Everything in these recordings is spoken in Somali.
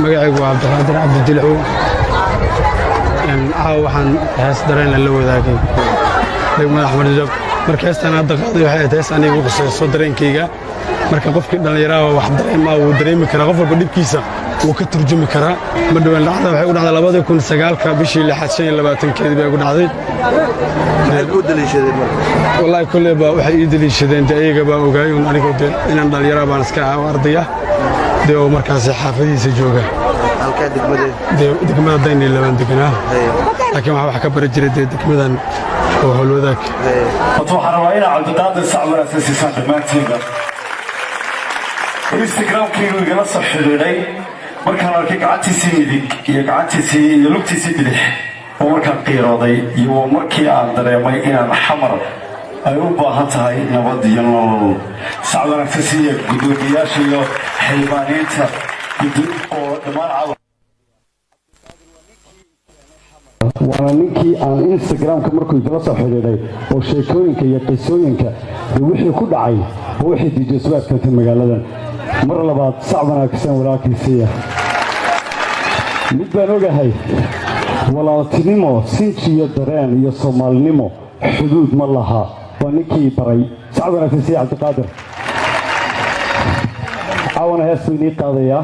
magacaygu waa Cabdiqaadir Cabdi Dilxu waxaan hees dareen la wadaagay degmada Axmed Jab marka heestan hadda qaaday waxay tahay anigu qosayso dareenkayga marka qofkii dhalinyarada wax dareema uu dareemi kara qof walba dhibkiisa uu ka turjumi kara ma dhawaan dhacda waxay u dhacday 2009 bishii 6/25 bay ugu dhacday wallahi kulli ba waxay ii daliishadeen ayaga baa ogaayay anigu inaan dhalinyarada baan iska ardaya oo markaas xaafadiisa jooga halka degmada Daynil laban deganaa laakiin waxa ka bari jiray degmadan oo hawlwadaag waxaan rabaa inaan Cabdiqaadir Sacmar asasiisan dhamaantiinba Instagram-kaygu igala soo xiriiray markaan arkay gacantiisii midig iyo gacantiisii iyo lugtiisii bidix oo markaan qiirooday iyo markii aan dareemay inaan xamar ay u baahan tahay nabad iyo nolol Sacmar asasiiya gudoomiyaasha iyo xildhibaaniinta oo dhammaan waana ninkii aan Instagram-ka markuu igala soo xiriiray oo sheekooyinka iyo qisooyinka wixii ku dhacay oo wixii diijeeswaadka magaaladan mar labaad Sacmar aksan walaalkiisa mid baan ogahay walaaltinimo sinjiyo dareen iyo Soomaalinimo xuduud ma laha waa ninkii baray Sacmar aksan Cabdiqaadir awana heestii qaadaya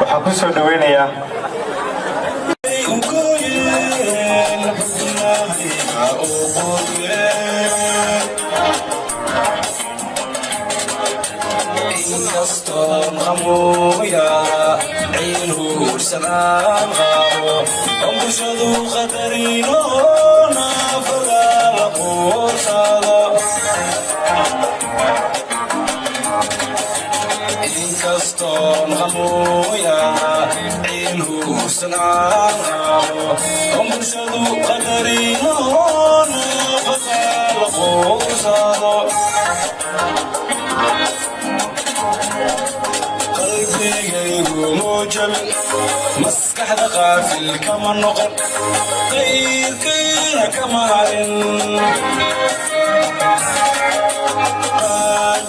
waxaan ku soo dhaweynayaa مسكح غافل كما نقر غير كينا كما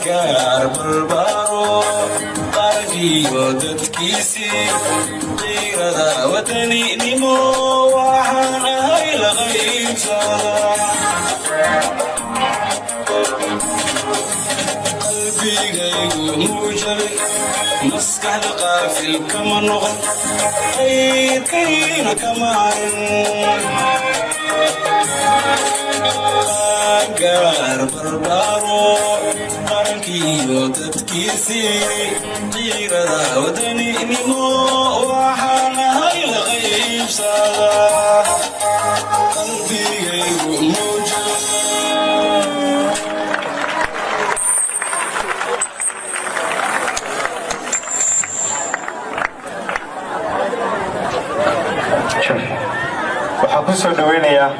قارب البارو قاربي ودتكيسي غير ذا وطني نمو وحانا هاي لغيب قلبي غير موجل مسكح غافل كما نغل غير كينا كما قارب البارو قارنكي وتتكيسي غير ذا ودني نمو وحانا هاي لغيب waxaan ku soo dhaweynayaa